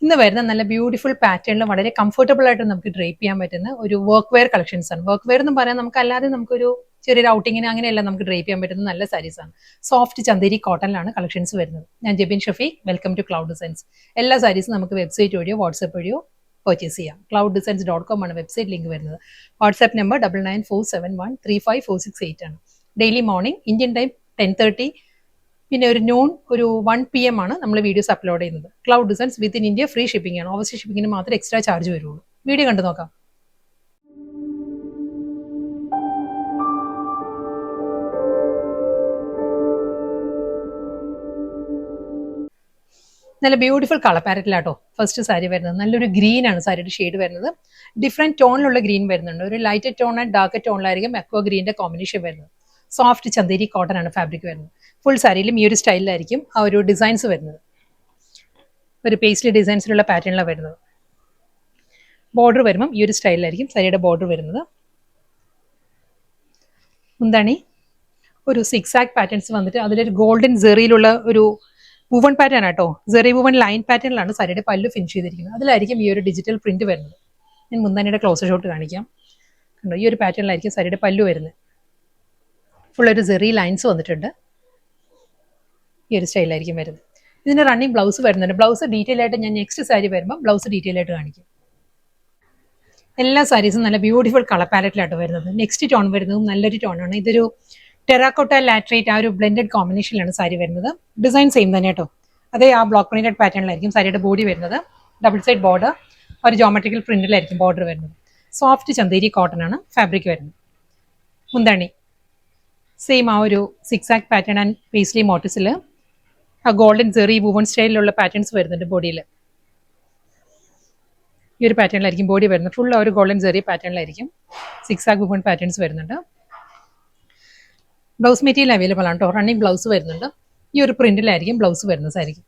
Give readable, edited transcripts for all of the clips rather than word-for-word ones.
ഇന്ന് വരുന്ന നല്ല ബ്യൂട്ടിഫുൾ പാറ്റേണിൽ വളരെ കംഫർട്ടബിൾ ആയിട്ട് നമുക്ക് ഡ്രേപ്പ് ചെയ്യാൻ പറ്റുന്ന ഒരു വർക്ക് വെയർ കളക്ഷൻസ് ആണ്. വർക്ക് വെയർ എന്ന് പറയാൻ നമുക്ക് അല്ലാതെ നമുക്കൊരു ചെറിയൊരു ഔട്ടിങ്ങിന് അങ്ങനെയല്ല നമുക്ക് ഡ്രേപ്പ് ചെയ്യാൻ പറ്റുന്ന നല്ല സാരീസ് ആണ്. സോഫ്റ്റ് ചന്ദേരി കോട്ടണിലാണ് കളക്ഷൻസ് വരുന്നത്. ഞാൻ Jebin Shafeeq, welcome to cloud designs. എല്ലാ സാരീസും നമുക്ക് വെബ്സൈറ്റ് വഴിയോ വാട്സ്ആപ്പ് വഴിയോ പർച്ചേസ് ചെയ്യാം. clouddesigns.com ആണ് വെബ്സൈറ്റ് ലിങ്ക് വരുന്നത്. വാട്സ്ആപ്പ് നമ്പർ 9947135468 ആണ്. ഡെയിലി മോർണിംഗ് ഇന്ത്യൻ ടൈം 10:30, പിന്നെ ഒരു നോൺ ഒരു 1 PM ആണ് നമ്മൾ വീഡിയോസ് അപ്ലോഡ് ചെയ്യുന്നത്. Cloud designs within India free shipping ആണ്. ഓവർസീസ് ഷിപ്പിംഗിന് മാത്രമേ എക്സ്ട്രാ ചാർജ് വരുള്ളൂ. വീഡിയോ കണ്ടു നോക്കാം. നല്ല ബ്യൂട്ടിഫുൾ കളർ പാരറ്റിലാട്ടോ ഫസ്റ്റ് സാരി വരുന്നത്. നല്ലൊരു ഗ്രീൻ ആണ് സാരിയുടെ ഷെയ്ഡ് വരുന്നത്. ഡിഫറെന്റ് ടോണിലുള്ള ഗ്രീൻ വരുന്നുണ്ട്. ഒരു ലൈറ്റ് ടോൺ ആൻഡ് ഡാർക്ക് ടോണിലായിരിക്കും അക്വ ഗ്രീന്റെ കോമ്പിനേഷൻ വരുന്നത്. സോഫ്റ്റ് ചന്ദേരി കോട്ടൺ ആണ് ഫാബ്രിക് വരുന്നത്. ഫുൾ സാരിയിലും ഈ ഒരു സ്റ്റൈലിലായിരിക്കും ആ ഒരു ഡിസൈൻസ് വരുന്നത്. ഒരു പേസ്ലി ഡിസൈൻസിലുള്ള പാറ്റേണിലാണ് വരുന്നത്. ബോർഡർ വരുമ്പം ഈ ഒരു സ്റ്റൈലിലായിരിക്കും സാരിയുടെ ബോർഡർ വരുന്നത്. മുന്താണി ഒരു സിക്സാക് പാറ്റേൺസ് വന്നിട്ട് അതിലൊരു ഗോൾഡൻ സെറിയിലുള്ള ഒരു വുവൺ പാറ്റേൺ ആട്ടോ. സെറി വുവൺ ലൈൻ പാറ്റേണിലാണ് സാരിയുടെ പല്ലു ഫിനിഷ് ചെയ്തിരിക്കുന്നത്. അതിലായിരിക്കും ഈ ഒരു ഡിജിറ്റൽ പ്രിന്റ് വരുന്നത്. ഞാൻ മുന്താനിയുടെ ക്ലോസർ ഷോട്ട് കാണിക്കാം. കണ്ടോ, ഈ ഒരു പാറ്റേണിലായിരിക്കും സാരിയുടെ പല്ലു വരുന്നത്. ഫുൾ ഒരു സെറി ലൈൻസ് വന്നിട്ടുണ്ട്. ഈ ഒരു സ്റ്റൈലായിരിക്കും വരുന്നത്. ഇതിന് റണ്ണിങ് ബ്ലൗസ് വരുന്നുണ്ട്. ബ്ലൗസ് ഡീറ്റെയിൽ ആയിട്ട് ഞാൻ നെക്സ്റ്റ് സാരി വരുമ്പോൾ ബ്ലൗസ് ഡീറ്റെയിൽ ആയിട്ട് കാണിക്കും. എല്ലാ സാരീസും നല്ല ബ്യൂട്ടിഫുൾ കളർ പാലറ്റിലായിട്ട് വരുന്നത്. നെക്സ്റ്റ് ടോൺ വരുന്നതും നല്ലൊരു ടോണാണ്. ഇതൊരു ടെറാക്കോട്ട ലാട്രേറ്റ് ആ ഒരു ബ്ലെൻഡഡ് കോമ്പിനേഷനിലാണ് സാരി വരുന്നത്. ഡിസൈൻ സെയിം തന്നെ കേട്ടോ. അതേ ആ ബ്ലോക്ക് പ്രിന്റഡ് പാറ്റേണിലായിരിക്കും സാരിയുടെ ബോഡി വരുന്നത്. ഡബിൾ സൈഡ് ബോർഡർ, ഒരു ജോമെട്രിക്കൽ പ്രിന്റിലായിരിക്കും ബോർഡർ വരുന്നത്. സോഫ്റ്റ് ചന്ദേരി കോട്ടൺ ആണ് ഫാബ്രിക് വരുന്നത്. മുന്താണി സെയിം ആ ഒരു സിക്സാക് പാറ്റേൺ ആൻഡ് പേസ്ലി മോട്ടിസിൽ ആ ഗോൾഡൻ സെറി വുവൺ സ്റ്റൈലിലുള്ള പാറ്റേൺസ് വരുന്നുണ്ട് ബോഡിയിൽ. ഈ ഒരു പാറ്റേണിലായിരിക്കും ബോഡി വരുന്നത്. ഫുൾ ആ ഒരു ഗോൾഡൻ സെറി പാറ്റേണിലായിരിക്കും സിക്സാക് വുവൺ പാറ്റേൺസ് വരുന്നുണ്ട്. ബ്ലൗസ് മെറ്റീരിയൽ അവൈലബിൾ ആണ് കേട്ടോ. റണ്ണിങ് ബ്ലൗസ് വരുന്നുണ്ട്. ഈ ഒരു പ്രിന്റിലായിരിക്കും ബ്ലൗസ് വരുന്നത് സാരിക്കും.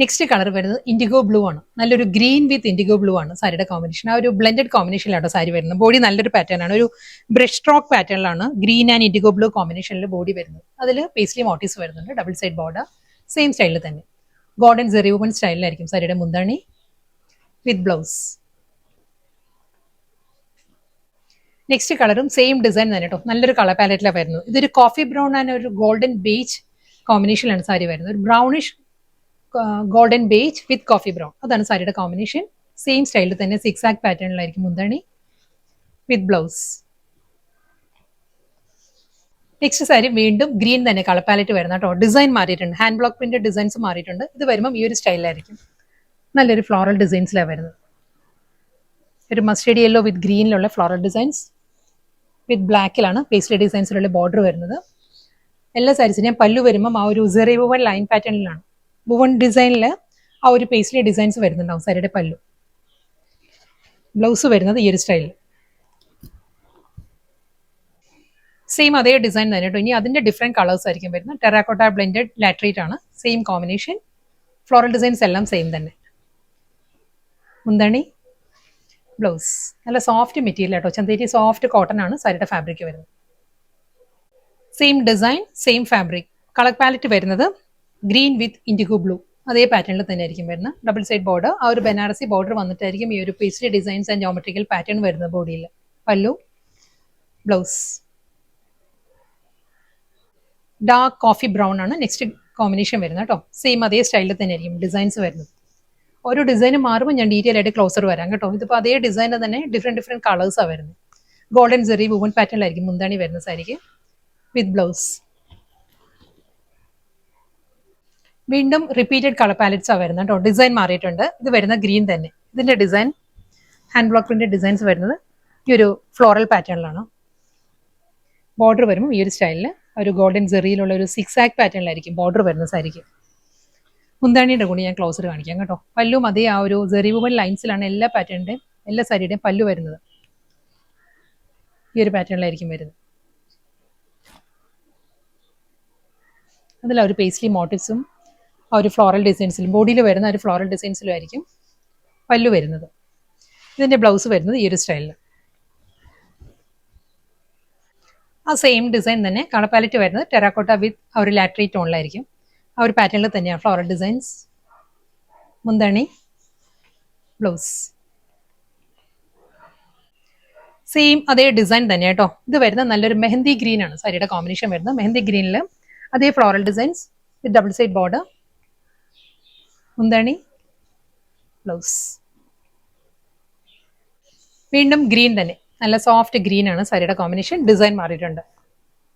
നെക്സ്റ്റ് കളർ വരുന്നത് ഇൻഡിഗോ ബ്ലൂ ആണ്. നല്ലൊരു ഗ്രീൻ വിത്ത് ഇൻഡിഗോ ബ്ലൂ ആണ് സാരിയുടെ കോമ്പിനേഷൻ. ആ ഒരു ബ്ലെൻഡഡ് കോമ്പിനേഷനിലാണ് സാരി വരുന്നത്. ബോഡി നല്ലൊരു പാറ്റേൺ ആണ്. ഒരു ബ്രഷ് സ്ട്രോക്ക് പാറ്റേണിലാണ് ഗ്രീൻ ആൻഡ് ഇൻഡിഗോ ബ്ലൂ കോമ്പിനേഷനിൽ ബോഡി വരുന്നത്. അതിൽ പേസ്ലി മോട്ടീവ്സ് വരുന്നുണ്ട്. ഡബിൾ സൈഡ് ബോർഡർ സെയിം സ്റ്റൈലിൽ തന്നെ ഗോൾഡൻ സെറി വുവൺ സ്റ്റൈലിലായിരിക്കും സാരിയുടെ മുന്താണി വിത്ത് ബ്ലൗസ്. നെക്സ്റ്റ് കളറും സെയിം ഡിസൈൻ തന്നെ കേട്ടോ. നല്ലൊരു കളർ പാലറ്റിലാണ് വരുന്നത്. ഇതൊരു കോഫി ബ്രൗൺ ആൻഡ് ഒരു ഗോൾഡൻ ബേജ് കോമ്പിനേഷനിലാണ് സാരി വരുന്നത്. ഒരു brownish golden beige with coffee brown, അതാണ് സാരിയുടെ കോമ്പിനേഷൻ. സെയിം സ്റ്റൈലിൽ തന്നെ സിക്സാക് പാറ്റേണിലായിരിക്കും മുന്താണി വിത്ത് ബ്ലൗസ്. നെക്സ്റ്റ് സാരി വീണ്ടും ഗ്രീൻ തന്നെ കളർ പാലറ്റ് വരുന്ന കേട്ടോ. ഡിസൈൻ മാറിയിട്ടുണ്ട്. ഹാൻഡ് ബ്ലോക്ക് പ്രിന്റ് ഡിസൈൻസ് മാറിയിട്ടുണ്ട്. ഇത് വരുമ്പം ഈ ഒരു സ്റ്റൈലിലായിരിക്കും. നല്ലൊരു ഫ്ലോറൽ ഡിസൈൻസിലാണ് വരുന്നത്. ഒരു മസ്റ്റേർഡ് യെല്ലോ വിത്ത് ഗ്രീനിലുള്ള ഫ്ലോറൽ ഡിസൈൻസ് വിത്ത് ബ്ലാക്കിലാണ് പേസ്ലി ഡിസൈൻസിലുള്ള ബോർഡർ വരുന്നത്. എല്ലാ സാരീസിനെയും പല്ലു വരുമ്പം ആ ഒരു സെറി വുവൺ ലൈൻ പാറ്റേണിലാണ്. വുവൺ ഡിസൈനിൽ ആ ഒരു പേസ്ലി ഡിസൈൻസ് വരുന്നുണ്ടാവും സാരിയുടെ പല്ലു. ബ്ലൗസ് വരുന്നത് ഈ ഒരു സ്റ്റൈലിൽ. സെയിം അതേ ഡിസൈൻ തന്നെ കേട്ടോ. ഇനി അതിന്റെ ഡിഫറെന്റ് കളേഴ്സ് ആയിരിക്കും വരുന്നത്. ടെറാക്കോട്ട ബ്ലെൻഡഡ് ലാട്രേറ്റ് ആണ്. Same combination. ഫ്ലോറൽ ഡിസൈൻസ് എല്ലാം സെയിം തന്നെ. മുന്താണി ബ്ലൗസ്. നല്ല സോഫ്റ്റ് മെറ്റീരിയൽ കേട്ടോ. ചന്തേരി സോഫ്റ്റ് കോട്ടൺ ആണ് സാരിയുടെ ഫാബ്രിക് വരുന്നത്. Same design same fabric. Colour palette വരുന്നത് ഗ്രീൻ വിത്ത് ഇൻഡിഗോ ബ്ലൂ അതേ പാറ്റേണിൽ തന്നെ ആയിരിക്കും വരുന്നത്. ഡബിൾ സൈഡ് ബോർഡർ, ആ ഒരു ബനാറസി ബോർഡർ വന്നിട്ടായിരിക്കും ഈ ഒരു paisley designs and geometrical pattern വരുന്നത് ബോഡിയിൽ. പല്ലു, ബ്ലൗസ്. ഡാർക്ക് കോഫി ബ്രൗൺ ആണ് നെക്സ്റ്റ് കോമ്പിനേഷൻ വരുന്നത് കേട്ടോ. സെയിം അതേ സ്റ്റൈലിൽ തന്നെ ആയിരിക്കും ഡിസൈൻസ് വരുന്നത്. ഓരോ ഡിസൈനും മാറുമ്പോൾ ഞാൻ ഡീറ്റെയിൽ ആയിട്ട് ക്ലോസർ വരാം കേട്ടോ. ഇതിപ്പോൾ അതേ ഡിസൈനിൽ തന്നെ ഡിഫറെന്റ് കളേഴ്സാണ് വരുന്നത്. ഗോൾഡൻ സെറി വുവൺ പാറ്റേണിലായിരിക്കും മുന്താണി വരുന്ന സാരിക്ക് വിത്ത് ബ്ലൗസ്. വീണ്ടും റിപ്പീറ്റഡ് കളർ പാലറ്റ്സ് ആണ് വരുന്നത് കേട്ടോ. ഡിസൈൻ മാറിയിട്ടുണ്ട്. ഇത് വരുന്ന ഗ്രീൻ തന്നെ. ഇതിന്റെ design hand block print designs വരുന്നത് ഈ ഒരു ഫ്ലോറൽ പാറ്റേണിലാണ്. ബോർഡർ വരുമ്പോൾ ഈ ഒരു സ്റ്റൈലിൽ ഒരു ഗോൾഡൻ സെറിയിലുള്ള ഒരു സിക്സാക് പാറ്റേണിലായിരിക്കും ബോർഡർ വരുന്ന സാരിക്ക്. മുന്താണിയുടെ കൂടി ഞാൻ ക്ലോസർ കാണിക്കാം കേട്ടോ. പല്ലും അതേ ആ ഒരു സെറി വുവൺ ലൈൻസിലാണ് എല്ലാ പാറ്റേണിന്റെയും എല്ലാ സാരിയുടെയും പല്ലു വരുന്നത്. ഈ ഒരു പാറ്റേണിലായിരിക്കും വരുന്നത്. അതിൽ ഒരു പേസ്ലി മോട്ടീവ്സും ആ ഒരു ഫ്ലോറൽ ഡിസൈൻസിലും ബോഡിയിൽ വരുന്ന ഒരു ഫ്ലോറൽ ഡിസൈൻസിലും ആയിരിക്കും പല്ലു വരുന്നത്. ഇതിന്റെ ബ്ലൗസ് വരുന്നത് ഈ ഒരു സ്റ്റൈലിൽ. ആ സെയിം ഡിസൈൻ തന്നെ കളർ പാലറ്റ് വരുന്നത് ടെറാക്കോട്ട വിത്ത് ഒരു ലാട്രേറ്റ് ടോണിലായിരിക്കും. ആ ഒരു പാറ്റേണിൽ തന്നെയാണ് ഫ്ലോറൽ ഡിസൈൻസ്. മുന്താണി, ബ്ലൗസ് സെയിം അതേ ഡിസൈൻ തന്നെ കേട്ടോ. ഇത് വരുന്ന നല്ലൊരു മെഹന്തി ഗ്രീൻ ആണ് സാരിയുടെ കോമ്പിനേഷൻ വരുന്നത്. മെഹന്തി ഗ്രീനിൽ അതേ floral designs with double side border. മുന്താണി, ബ്ലൗസ് വീണ്ടും ഗ്രീൻ തന്നെ, നല്ല സോഫ്റ്റ് ഗ്രീൻ ആണ് സാരിയുടെ കോമ്പിനേഷൻ. ഡിസൈൻ മാറിയിട്ടുണ്ട്.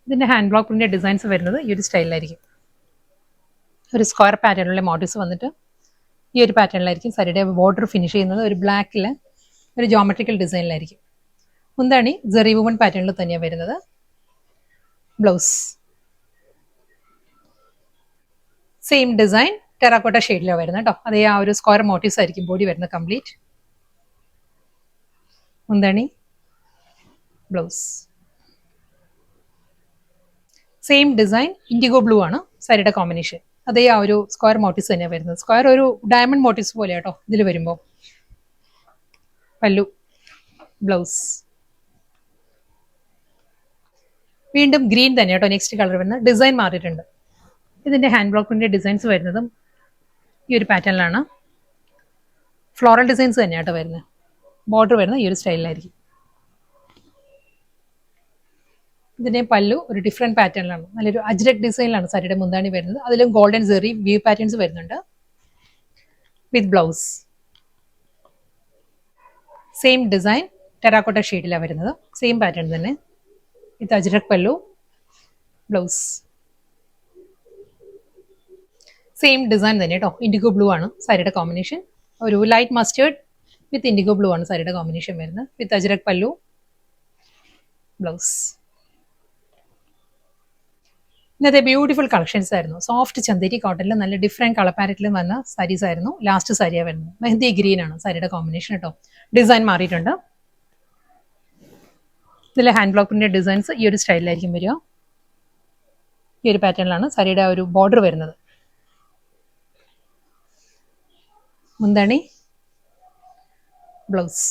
ഇതിന്റെ ഹാൻഡ് ബ്ലോക്ക് പ്രിന്റ് ഡിസൈൻസ് വരുന്നത് ഈ ഒരു സ്റ്റൈലിലായിരിക്കും. ഒരു സ്ക്വയർ പാറ്റേണിലുള്ള മോട്ടീവ്സ് വന്നിട്ട് ഈ ഒരു പാറ്റേണിലായിരിക്കും സാരിയുടെ ബോർഡർ ഫിനിഷ് ചെയ്യുന്നത്. ഒരു ബ്ലാക്കിൽ ഒരു ജോമെട്രിക്കൽ ഡിസൈനിലായിരിക്കും. മുന്താണി ജെറി വുവൺ പാറ്റേണിൽ തന്നെയാണ് വരുന്നത്. ബ്ലൗസ് സെയിം ഡിസൈൻ ടെറാക്കോട്ട ഷെയ്ഡിലാണ് വരുന്നത് കേട്ടോ. അതേ ആ ഒരു സ്ക്വയർ മോട്ടീവ്സ് ആയിരിക്കും ബോഡി വരുന്നത് കംപ്ലീറ്റ്. മുന്താണി, blouse same design IndiGo blue ആണ് സാരിയുടെ കോമ്പിനേഷൻ. അതേ ആ ഒരു സ്ക്വയർ മോട്ടീവ്സ് തന്നെയാണ് വരുന്നത്. സ്ക്വയർ ഒരു ഡയമണ്ട് മോട്ടീവ്സ് പോലെ കേട്ടോ ഇതിൽ വരുമ്പോൾ. പല്ലു, ബ്ലൗസ് വീണ്ടും ഗ്രീൻ തന്നെ കേട്ടോ. നെക്സ്റ്റ് കളർ വരുന്നത് ഡിസൈൻ മാറിയിട്ടുണ്ട്. ഇതിന്റെ ഹാൻഡ് ബ്ലോക്ക് പ്രിന്റ് ഡിസൈൻസ് വരുന്നതും ഈ ഒരു പാറ്റേണിലാണ്. ഫ്ലോറൽ ഡിസൈൻസ് തന്നെയാട്ടോ വരുന്നത്. ബോർഡർ വരുന്നത് ഈ ഒരു സ്റ്റൈലിലായിരിക്കും. ഇതിന്റെ പല്ലു ഒരു ഡിഫറെന്റ് പാറ്റേണിലാണ്. നല്ലൊരു അജ്രക് ഡിസൈനിലാണ് സാരിയുടെ മുന്താണി വരുന്നത്. അതിലും ഗോൾഡൻ സെറി വ്യൂ പാറ്റേൺസ് വരുന്നുണ്ട് with blouse. Same design terracotta ഷെയ്ഡിലാണ് വരുന്നത്. സെയിം പാറ്റേൺ തന്നെ വിത്ത് അജ്രക് പല്ലു, ബ്ലൗസ് സെയിം ഡിസൈൻ തന്നെ കേട്ടോ. ഇൻഡിഗോ ബ്ലൂ ആണ് സാരിയുടെ കോമ്പിനേഷൻ. ഒരു ലൈറ്റ് മസ്റ്റേർഡ് വിത്ത് ഇൻഡിഗോ ബ്ലൂ ആണ് സാരിയുടെ കോമ്പിനേഷൻ വരുന്നത്. വിത്ത് അജ്രക് പല്ലു, ബ്ലൗസ്. ഇന്നത്തെ ബ്യൂട്ടിഫുൾ കളക്ഷൻസ് ആയിരുന്നു. സോഫ്റ്റ് ചന്ദേരി കോട്ടണിൽ നല്ല ഡിഫറെന്റ് കളർ പാലറ്റിലും വന്ന സാരീസ് ആയിരുന്നു. ലാസ്റ്റ് സാരിയാണ് വരുന്നത്. മെഹന്തി ഗ്രീൻ ആണ് സാരിയുടെ കോമ്പിനേഷൻ കേട്ടോ. ഡിസൈൻ മാറിയിട്ടുണ്ട്. ഇതിലെ ഹാൻഡ് ബ്ലോക്കിന്റെ ഡിസൈൻസ് ഈ ഒരു സ്റ്റൈലിലായിരിക്കും വരിക. ഈ ഒരു പാറ്റേണിലാണ് സാരിയുടെ ഒരു ബോർഡർ വരുന്നത്. മുന്താണി, ബ്ലൗസ്